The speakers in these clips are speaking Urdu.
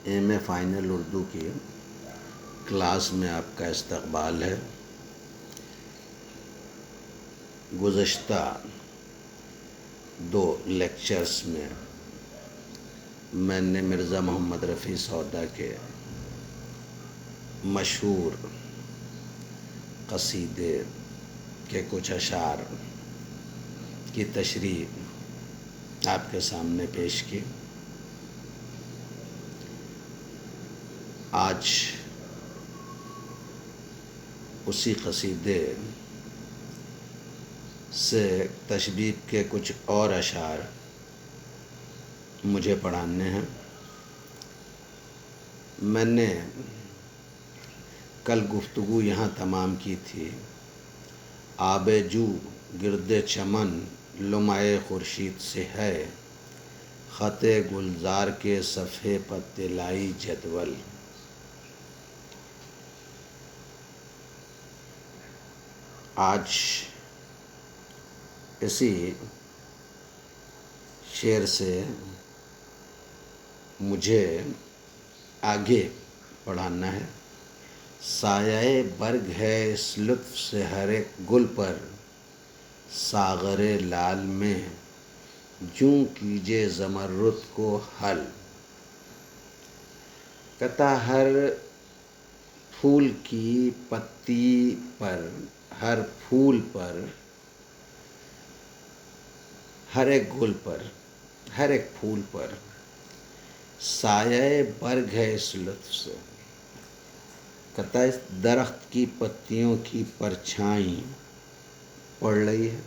ایم اے فائنل اردو کی کلاس میں آپ کا استقبال ہے۔ گزشتہ 2 لیکچرز میں نے مرزا محمد رفیع سودا کے مشہور قصیدے کے کچھ اشعار کی تشریح آپ کے سامنے پیش کی۔ آج اسی قصیدے سے تشبیب کے کچھ اور اشعار مجھے پڑھانے ہیں۔ میں نے کل گفتگو یہاں تمام کی تھی۔ آب جو گرد چمن لمعے خورشید سے ہے، خط گلزار کے صفحے پر طلائی جدول۔ آج اسی شعر سے مجھے آگے پڑھانا ہے۔ سایہ برگ ہے اس لطف سے ہر ایک گل پر، ساغر لال میں جوں کیجے زمرد کو حل۔ کہتا ہر پھول کی پتی پر، ہر پھول پر، ہر ایک گل پر، ہر ایک پھول پر سایہ برگ ہے اس لطف سے۔ کہتا اس درخت کی پتیوں کی پرچھائی پڑ رہی ہے،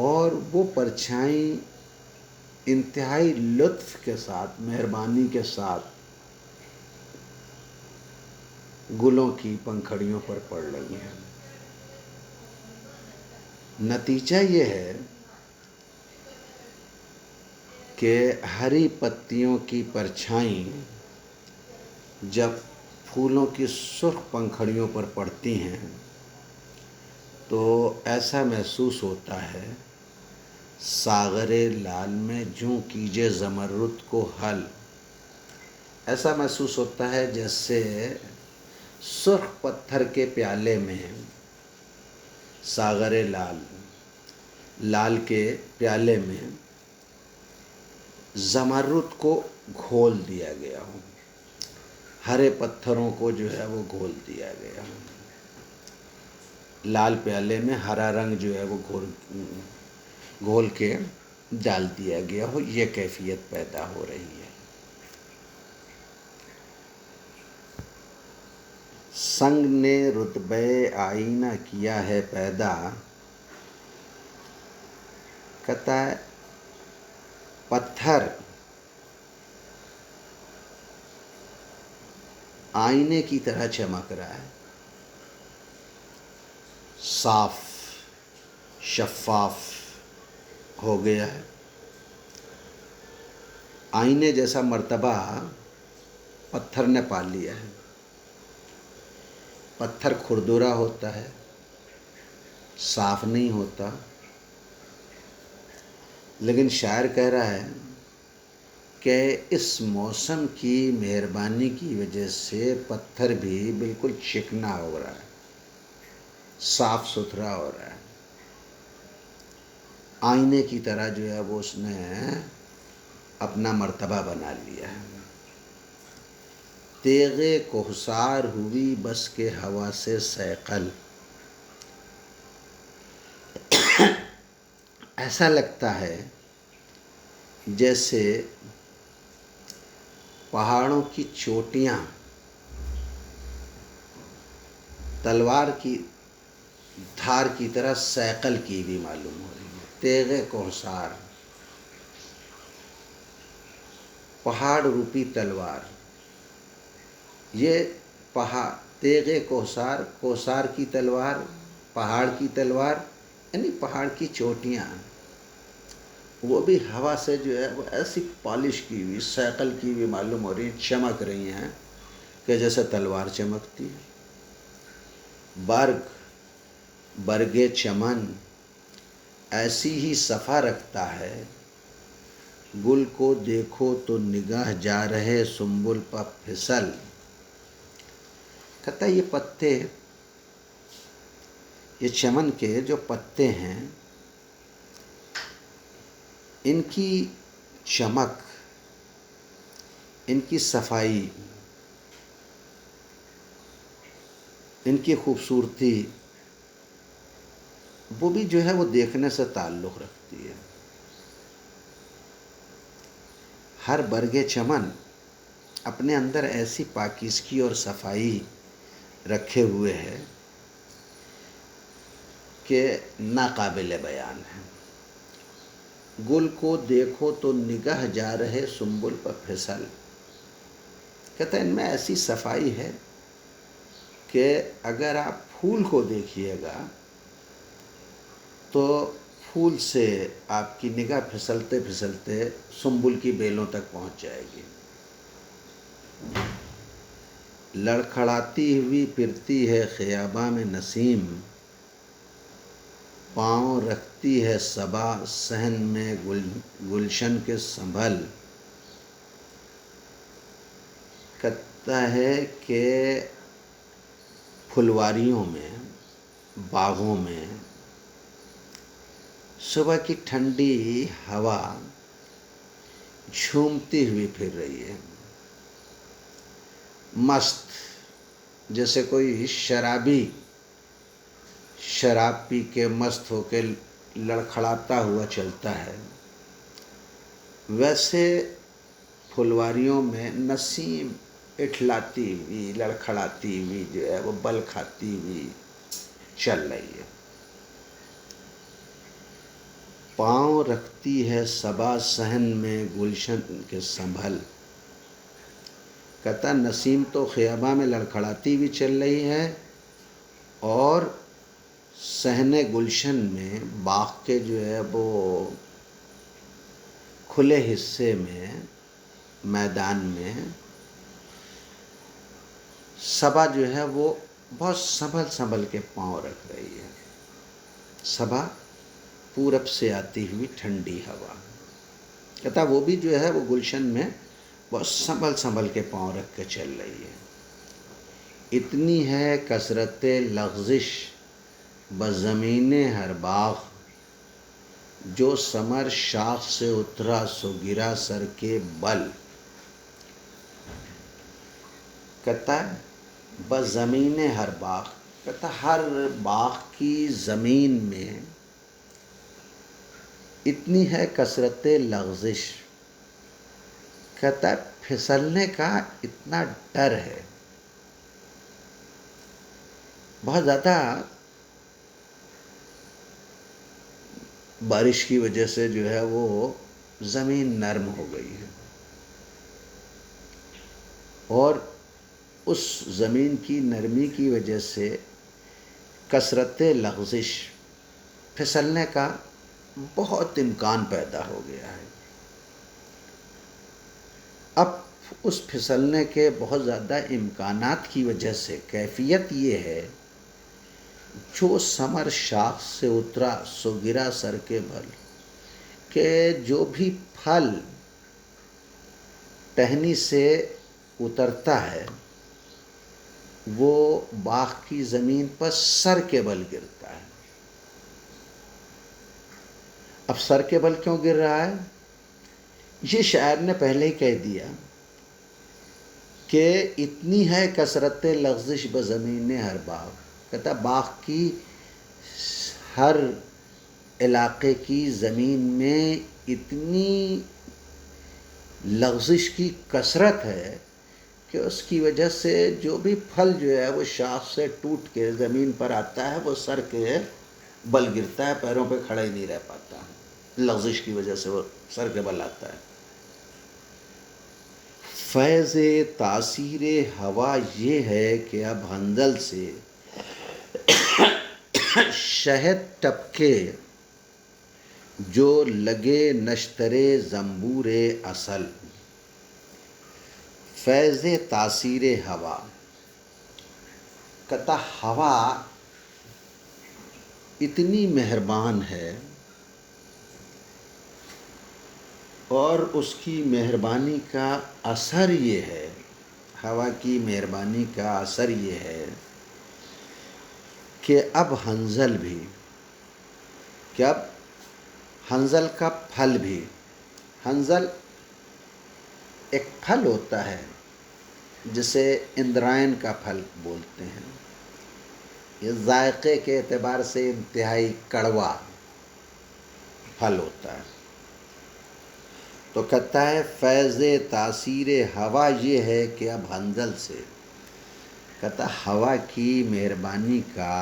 اور وہ پرچھائی انتہائی لطف کے ساتھ، مہربانی کے ساتھ گلوں کی پنکھڑیوں پر پڑ رہی ہیں۔ نتیجہ یہ ہے کہ ہری پتیوں کی پرچھائیں جب پھولوں کی سرخ پنکھڑیوں پر پڑتی ہیں تو ایسا محسوس ہوتا ہے ساغر لال میں جوں کیجے زمرد کو حل۔ ایسا محسوس ہوتا ہے جیسے سرخ پتھر کے پیالے میں ساغر لال کے پیالے میں زمرد کو گھول دیا گیا ہو، ہرے پتھروں کو جو ہے وہ گھول دیا گیا ہو، لال پیالے میں ہرا رنگ جو ہے وہ گھول کے ڈال دیا گیا ہو، یہ کیفیت پیدا ہو رہی ہے۔ سنگ نے رتبہ آئینہ کیا ہے پیدا، کہتا ہے پتھر آئینے کی طرح چمک رہا ہے، صاف شفاف ہو گیا ہے۔ آئینے جیسا مرتبہ پتھر نے پا لیا ہے۔ پتھر کھردرا ہوتا ہے، صاف نہیں ہوتا، لیکن شاعر کہہ رہا ہے کہ اس موسم کی مہربانی کی وجہ سے پتھر بھی بالکل چکنا ہو رہا ہے، صاف ستھرا ہو رہا ہے، آئینے کی طرح جو ہے وہ اس نے اپنا مرتبہ بنا لیا ہے۔ تیغ کہسار ہوئی بس کے ہوا سے صیقل، ایسا لگتا ہے جیسے پہاڑوں کی چوٹیاں تلوار کی دھار کی طرح صیقل کی بھی معلوم ہو رہی ہے۔ تیغ کہسار، پہاڑ روپی تلوار، یہ تیغ کوثار کی تلوار، پہاڑ کی تلوار، یعنی پہاڑ کی چوٹیاں، وہ بھی ہوا سے جو ہے وہ ایسی پالش کی ہوئی، صیقل کی ہوئی معلوم ہو رہی ہیں، چمک رہی ہیں کہ جیسے تلوار چمکتی ہے۔ برگ چمن ایسی ہی صفا رکھتا ہے گل کو دیکھو تو نگاہ جا رہے سنبل پر پھسل. کہتا ہے یہ پتے، یہ چمن کے جو پتے ہیں، ان کی چمک، ان کی صفائی، ان کی خوبصورتی، وہ بھی جو ہے وہ دیکھنے سے تعلق رکھتی ہے. ہر برگ چمن اپنے اندر ایسی پاکیزگی اور صفائی رکھے ہوئے ہے کہ ناقابل بیان ہے. گل کو دیکھو تو نگاہ جا رہے سنبل پر پھسل. کہتا ہے ان میں ایسی صفائی ہے کہ اگر آپ پھول کو دیکھیے گا تو پھول سے آپ کی نگاہ پھسلتے پھسلتے سنبل کی بیلوں تک پہنچ جائے گی. لڑکھڑاتی ہوئی پھرتی ہے خیاباں میں نسیم، پاؤں رکھتی ہے صبا صحن میں گلشن کے سنبھل. کہتا ہے کہ پھلواریوں میں، باغوں میں صبح کی ٹھنڈی ہوا جھومتی ہوئی پھر رہی ہے، مست، جیسے کوئی شرابی شراب پی کے مست ہو کے لڑکھڑاتا ہوا چلتا ہے، ویسے پھلواریوں میں نسیم اٹھلاتی ہوئی، لڑکھڑاتی ہوئی جو ہے وہ بل کھاتی ہوئی چل رہی ہے. پاؤں رکھتی ہے صبا صحن میں گلشن کے سنبھل. کہتا نسیم تو خیاباں میں لڑکھڑاتی ہوئی چل رہی ہے، اور صحن گلشن میں، باغ کے جو ہے وہ کھلے حصے میں، میدان میں صبا جو ہے وہ بہت سنبھل سنبھل کے پاؤں رکھ رہی ہے. صبا پورب سے آتی ہوئی ٹھنڈی ہوا. کہتا وہ بھی جو ہے وہ گلشن میں بہت سنبھل سنبھل کے پاؤں رکھ کے چل رہی ہے. اتنی ہے کثرت لغزش بزمین ہر باغ، جو ثمر شاخ سے اترا سو گرا سر کے بل. کہتا ہے بزمین ہر باغ، کہتا ہر باغ کی زمین میں اتنی ہے کثرت لغزش. کہتا ہے پھسلنے کا اتنا ڈر ہے، بہت زیادہ بارش کی وجہ سے جو ہے وہ زمین نرم ہو گئی ہے، اور اس زمین کی نرمی کی وجہ سے کثرت لغزش، پھسلنے کا بہت امکان پیدا ہو گیا ہے. اب اس پھسلنے کے بہت زیادہ امکانات کی وجہ سے کیفیت یہ ہے، جو ثمر شاخ سے اترا سو گرا سر کے بل، کہ جو بھی پھل ٹہنی سے اترتا ہے وہ باغ کی زمین پر سر کے بل گرتا ہے. اب سر کے بل کیوں گر رہا ہے؟ یہ شاعر نے پہلے ہی کہہ دیا کہ اتنی ہے کثرت لغزش بزمین ہر باغ. کہتا باغ کی ہر علاقے کی زمین میں اتنی لغزش کی کثرت ہے کہ اس کی وجہ سے جو بھی پھل جو ہے وہ شاخ سے ٹوٹ کے زمین پر آتا ہے وہ سر کے بل گرتا ہے، پیروں پہ کھڑا ہی نہیں رہ پاتا. لغزش کی وجہ سے وہ سر کے بل آتا ہے. فیض تاثیر ہوا یہ ہے کہ اب حنظل سے شہد ٹپکے جو لگے نشتر زنبور اصل. فیض تاثیر ہوا، کہتا ہوا اتنی مہربان ہے اور اس کی مہربانی کا اثر یہ ہے، ہوا کی مہربانی کا اثر یہ ہے کہ اب حنظل بھی، کہ اب حنظل کا پھل بھی، حنظل ایک پھل ہوتا ہے جسے اندرائن کا پھل بولتے ہیں، یہ ذائقے کے اعتبار سے انتہائی کڑوا پھل ہوتا ہے۔ تو کہتا ہے فیض تاثیر ہوا یہ ہے کہ اب حنظل سے، کہتا ہوا کی مہربانی کا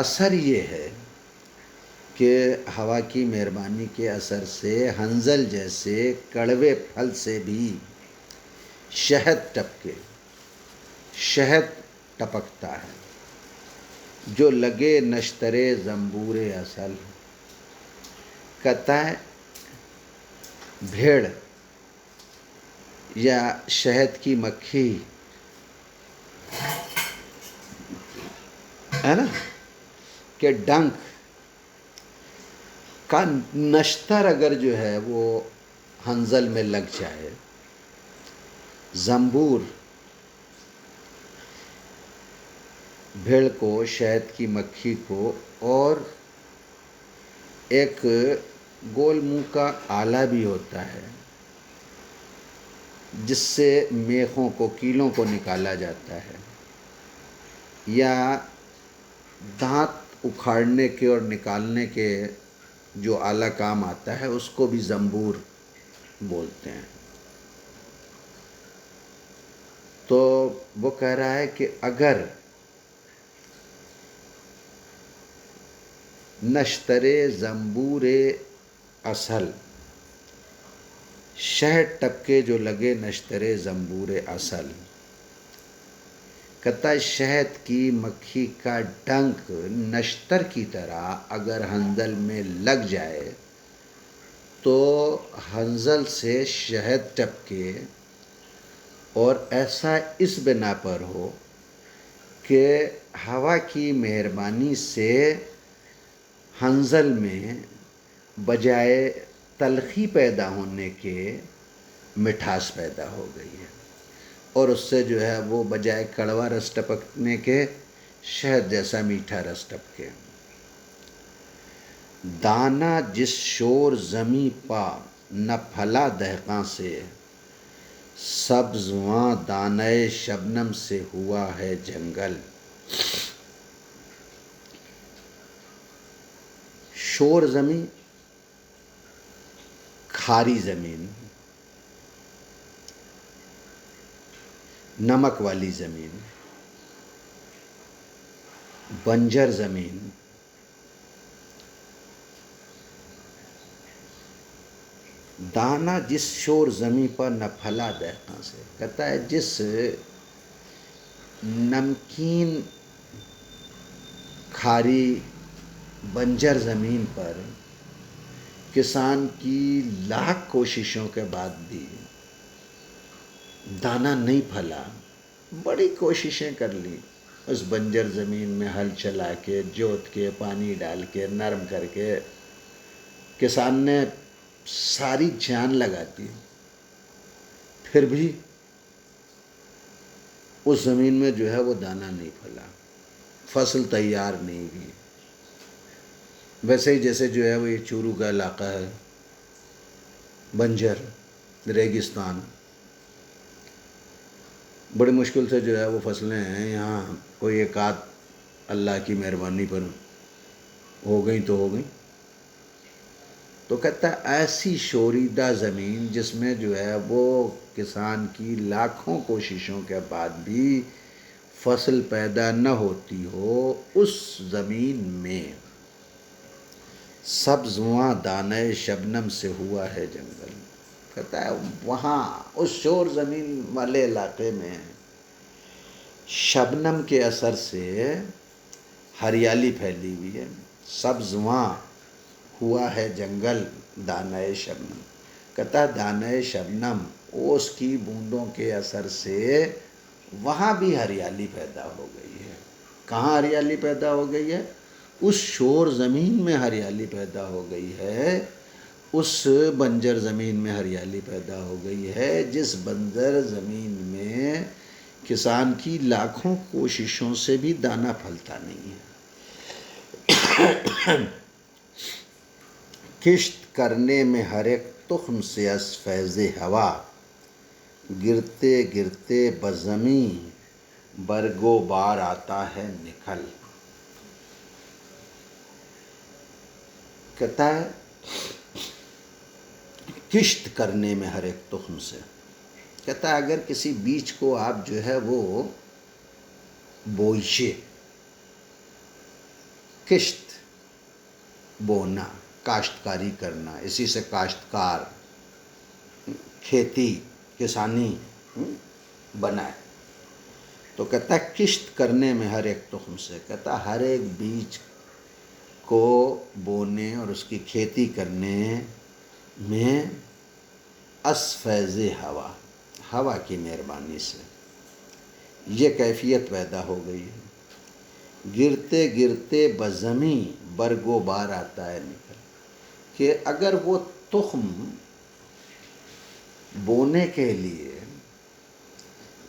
اثر یہ ہے کہ ہوا کی مہربانی کے اثر سے حنظل جیسے کڑوے پھل سے بھی شہد ٹپکتا ہے، جو لگے نشتر زنبور اصل۔ کہتا ہے بھیڑ یا شہد کی مکھی ہے نا کہ ڈنک کا نشتر اگر جو ہے وہ حنظل میں لگ جائے، زنبور بھیڑ کو، شہد کی مکھی کو، اور ایک گول منہ کا آلہ بھی ہوتا ہے جس سے میخوں کو، کیلوں کو نکالا جاتا ہے، یا دانت اکھاڑنے کے اور نکالنے کے جو آلہ کام آتا ہے اس کو بھی زنبور بولتے ہیں۔ تو وہ کہہ رہا ہے کہ اگر نشتر زنبور اصل، شہد ٹپکے جو لگے نشتر زنبور اصل، کہتا ہے شہد کی مکھی کا ڈنک نشتر کی طرح اگر حنظل میں لگ جائے تو حنظل سے شہد ٹپکے، اور ایسا اس بنا پر ہو کہ ہوا کی مہربانی سے حنظل میں بجائے تلخی پیدا ہونے کے مٹھاس پیدا ہو گئی ہے، اور اس سے جو ہے وہ بجائے کڑوا رس ٹپکنے کے شہد جیسا میٹھا رس ٹپکے۔ دانا جس شور زمیں پا نہ پھلا دہقاں سے، سبزواں دانۂ شبنم سے ہوا ہے جنگل۔ شور زمیں، کھاری زمین، نمک والی زمین، بنجر زمین، دانا جس شور زمیں پر نہ پھلا دہقاں سے، کہتا ہے جس نمکین کھاری بنجر زمین پر کسان کی لاکھ کوششوں کے بعد بھی دانا نہیں پھلا، بڑی کوششیں کر لی، اس بنجر زمین میں ہل چلا کے، جوت کے، پانی ڈال کے، نرم کر کے کسان نے ساری جان لگا دی، پھر بھی اس زمین میں جو ہے وہ دانا نہیں پھلا، فصل تیار نہیں ہوئی۔ ویسے ہی جیسے جو ہے وہ یہ چورو کا علاقہ ہے، بنجر ریگستان، بڑی مشکل سے جو ہے وہ فصلیں ہیں یہاں، کوئی ایک آدھ اللہ کی مہربانی پر ہو گئی تو ہو گئی۔ تو کہتا ہے ایسی شوریدہ زمین جس میں جو ہے وہ کسان کی لاکھوں کوششوں کے بعد بھی فصل پیدا نہ ہوتی ہو، اس زمین میں سبزواں دانۂ شبنم سے ہوا ہے جنگل۔ کہتا ہے وہاں اس شور زمین والے علاقے میں شبنم کے اثر سے ہریالی پھیلی ہوئی ہے، سبزواں ہوا ہے جنگل دانۂ شبنم۔ کہتا ہے دانۂ شبنم، اوس کی بوندوں کے اثر سے وہاں بھی ہریالی پیدا ہو گئی ہے۔ کہاں ہریالی پیدا ہو گئی ہے؟ اس شور زمین میں ہریالی پیدا ہو گئی ہے، اس بنجر زمین میں ہریالی پیدا ہو گئی ہے جس بنجر زمین میں کسان کی لاکھوں کوششوں سے بھی دانہ پھلتا نہیں ہے۔ کشت کرنے میں ہر ایک تخم سے از فیض ہوا، گرتے گرتے بزمیں برگو بار آتا ہے نکل۔ کہتا ہے کشت کرنے میں ہر ایک تخم سے، کہتا ہے اگر کسی بیج کو آپ جو ہے وہ بوئیے، کشت بونا، کاشتکاری کرنا، اسی سے کاشتکار، کھیتی کسانی بنائے، تو کہتا ہے کشت کرنے میں ہر ایک تخم سے، کہتا ہے ہر ایک بیج کو بونے اور اس کی کھیتی کرنے میں از فیض ہوا، ہوا کی مہربانی سے یہ کیفیت پیدا ہو گئی ہے۔ گرتے گرتے بزمیں برگو بار آتا ہے نکل، کہ اگر وہ تخم بونے کے لیے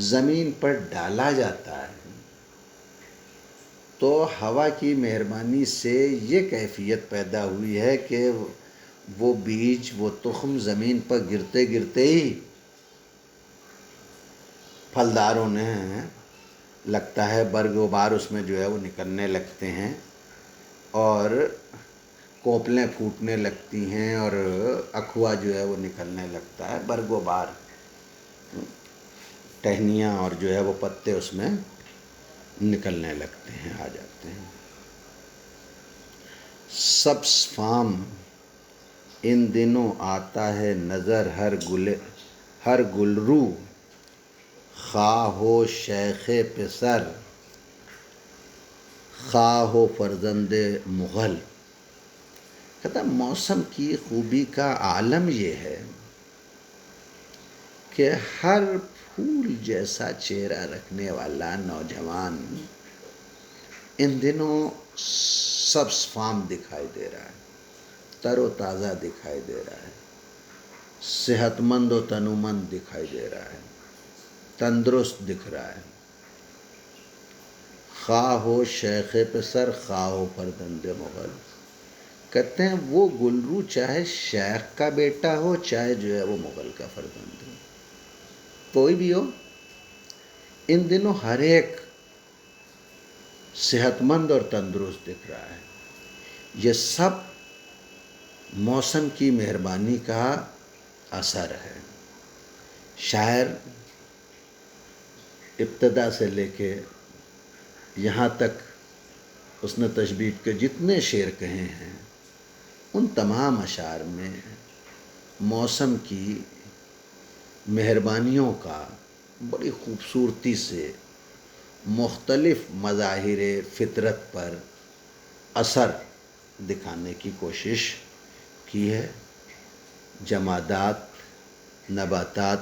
زمین پر ڈالا جاتا ہے تو ہوا کی مہربانی سے یہ کیفیت پیدا ہوئی ہے کہ وہ بیج، وہ تخم زمین پر گرتے گرتے ہی پھلدار ہونے لگتا ہے، برگ و بار اس میں جو ہے وہ نکلنے لگتے ہیں اور کوپلیں پھوٹنے لگتی ہیں اور اکھوا جو ہے وہ نکلنے لگتا ہے، برگ و بار، ٹہنیاں اور جو ہے وہ پتے اس میں نکلنے لگتے ہیں، آ جاتے ہیں۔ سبز فام ان دنوں آتا ہے نظر ہر گلرو، خواہ ہو شیخ پسر خواہ ہو فرزند مغل۔ کہتا موسم کی خوبی کا عالم یہ ہے کہ ہر پھول جیسا چہرہ رکھنے والا نوجوان ان دنوں سبز فام دکھائی دے رہا ہے، تر و تازہ دکھائی دے رہا ہے، صحت مند و تنومند دکھائی دے رہا ہے، تندرست دکھ رہا ہے۔ خواہ ہو شیخ پسر خواہ ہو فرزند مغل، کہتے ہیں وہ گلرو چاہے شیخ کا بیٹا ہو چاہے جو ہے وہ مغل کا فرزند ہو، کوئی بھی ہو، ان دنوں ہر ایک صحت مند اور تندرست دکھ رہا ہے۔ یہ سب موسم کی مہربانی کا اثر ہے۔ شاعر ابتدا سے لے کے یہاں تک اس نے تشبیہ کے جتنے شعر کہے ہیں ان تمام اشعار میں موسم کی مہربانیوں کا بڑی خوبصورتی سے مختلف مظاہر فطرت پر اثر دکھانے کی کوشش کی ہے۔ جمادات، نباتات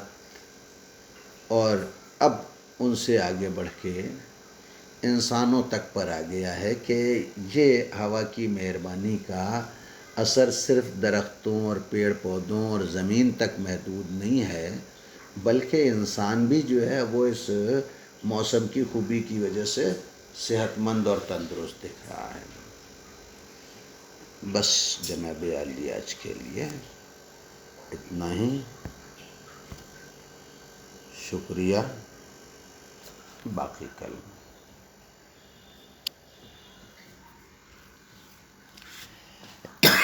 اور اب ان سے آگے بڑھ کے انسانوں تک پر آ گیا ہے کہ یہ ہوا کی مہربانی کا اثر صرف درختوں اور پیڑ پودوں اور زمین تک محدود نہیں ہے، بلکہ انسان بھی جو ہے وہ اس موسم کی خوبی کی وجہ سے صحت مند اور تندرست دکھ رہا ہے۔ بس جناب عالی آج کے لیے اتنا ہی، شکریہ، باقی کل